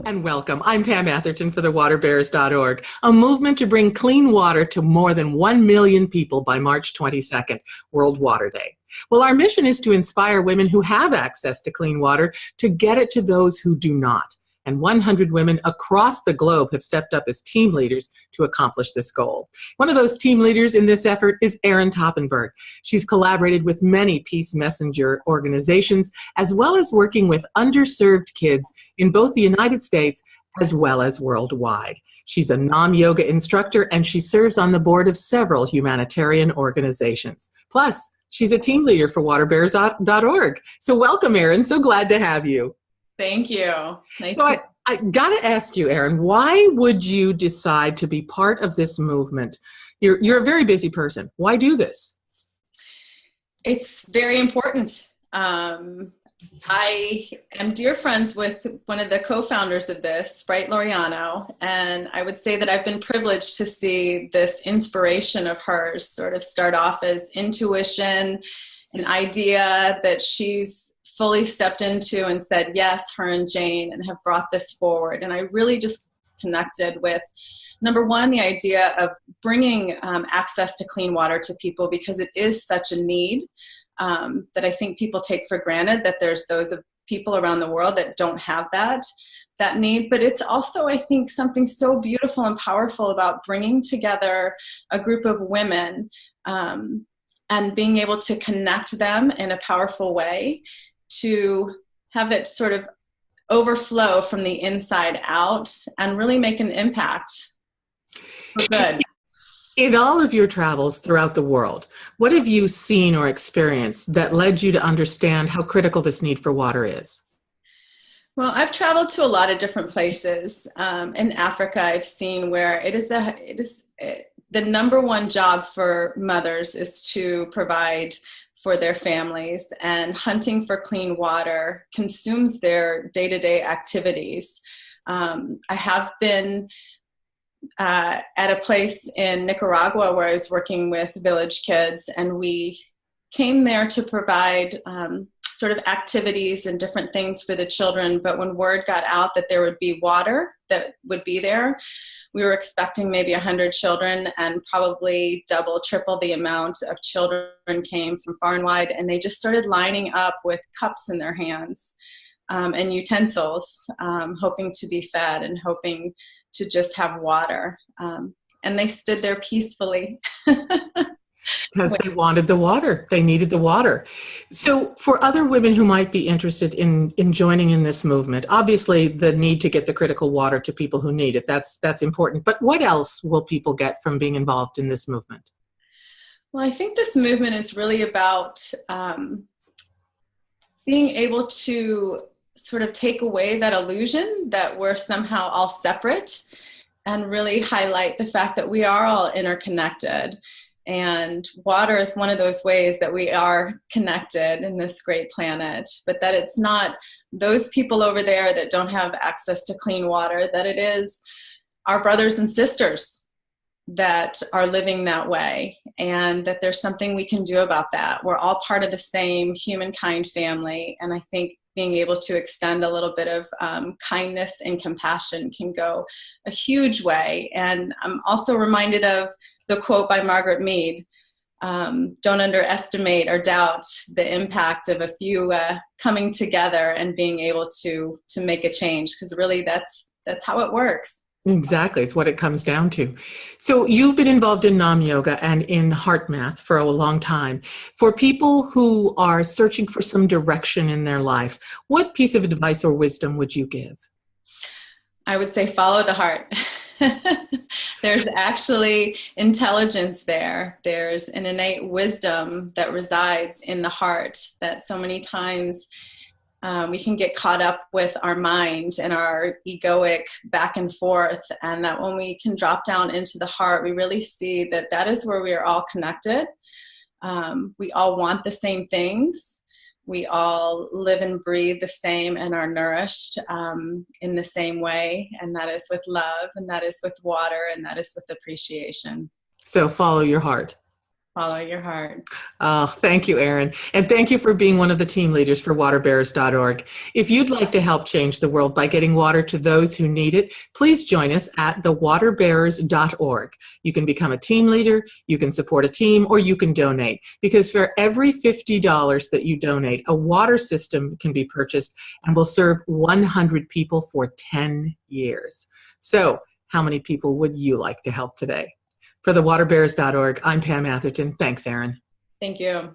And welcome. I'm Pam Atherton for the Waterbearers.org, a movement to bring clean water to more than 1 million people by March 22nd, World Water Day. Well, our mission is to inspire women who have access to clean water to get it to those who do not. And 100 women across the globe have stepped up as team leaders to accomplish this goal. One of those team leaders in this effort is Erin Toppenberg. She's collaborated with many peace messenger organizations, as well as working with underserved kids in both the United States as well as worldwide. She's a Nam yoga instructor, and she serves on the board of several humanitarian organizations. Plus, she's a team leader for Waterbearers.org. So welcome, Erin. So glad to have you. Thank you. I got to ask you, Erin, why would you decide to be part of this movement? You're a very busy person. Why do this? It's very important. I am dear friends with one of the co-founders of this, Sprite Loriano, and I would say that I've been privileged to see this inspiration of hers sort of start off as intuition, an idea that she's fully stepped into and said yes, her and Jane, and have brought this forward. And I really just connected with, number one, the idea of bringing access to clean water to people, because it is such a need that I think people take for granted, that there's those of people around the world that don't have that need. But it's also, I think, something so beautiful and powerful about bringing together a group of women and being able to connect them in a powerful way, to have it sort of overflow from the inside out and really make an impact for good. In all of your travels throughout the world, what have you seen or experienced that led you to understand how critical this need for water is? Well, I've traveled to a lot of different places. In Africa, I've seen where the number one job for mothers is to provide for their families, and hunting for clean water consumes their day-to-day activities. I have been at a place in Nicaragua where I was working with village kids, and we came there to provide sort of activities and different things for the children. But when word got out that there would be water that would be there, we were expecting maybe 100 children, and probably double, triple the amount of children came from far and wide. And they just started lining up with cups in their hands and utensils, hoping to be fed and hoping to just have water. And they stood there peacefully. Because they wanted the water. They needed the water. So for other women who might be interested in joining in this movement, obviously the need to get the critical water to people who need it, that's important. But what else will people get from being involved in this movement? Well, I think this movement is really about being able to sort of take away that illusion that we're somehow all separate, and really highlight the fact that we are all interconnected. And water is one of those ways that we are connected in this great planet, but that it's not those people over there that don't have access to clean water, that it is our brothers and sisters that are living that way, and that there's something we can do about that. We're all part of the same humankind family, and I think being able to extend a little bit of kindness and compassion can go a huge way. And I'm also reminded of the quote by Margaret Mead, don't underestimate or doubt the impact of a few coming together and being able to make a change, because really that's how it works. Exactly. It's what it comes down to. So you've been involved in Nam Yoga and in heart math for a long time. For people who are searching for some direction in their life, what piece of advice or wisdom would you give? I would say follow the heart. There's actually intelligence there. There's an innate wisdom that resides in the heart that so many times we can get caught up with our mind and our egoic back and forth, and that when we can drop down into the heart, we really see that that is where we are all connected. We all want the same things. We all live and breathe the same and are nourished in the same way, and that is with love, and that is with water, and that is with appreciation. So follow your heart. Follow your heart. Oh, thank you, Erin. And thank you for being one of the team leaders for Waterbearers.org. If you'd like to help change the world by getting water to those who need it, please join us at thewaterbearers.org. You can become a team leader, you can support a team, or you can donate. Because for every $50 that you donate, a water system can be purchased and will serve 100 people for 10 years. So, how many people would you like to help today? For thewaterbearers.org, I'm Pam Atherton. Thanks, Erin. Thank you.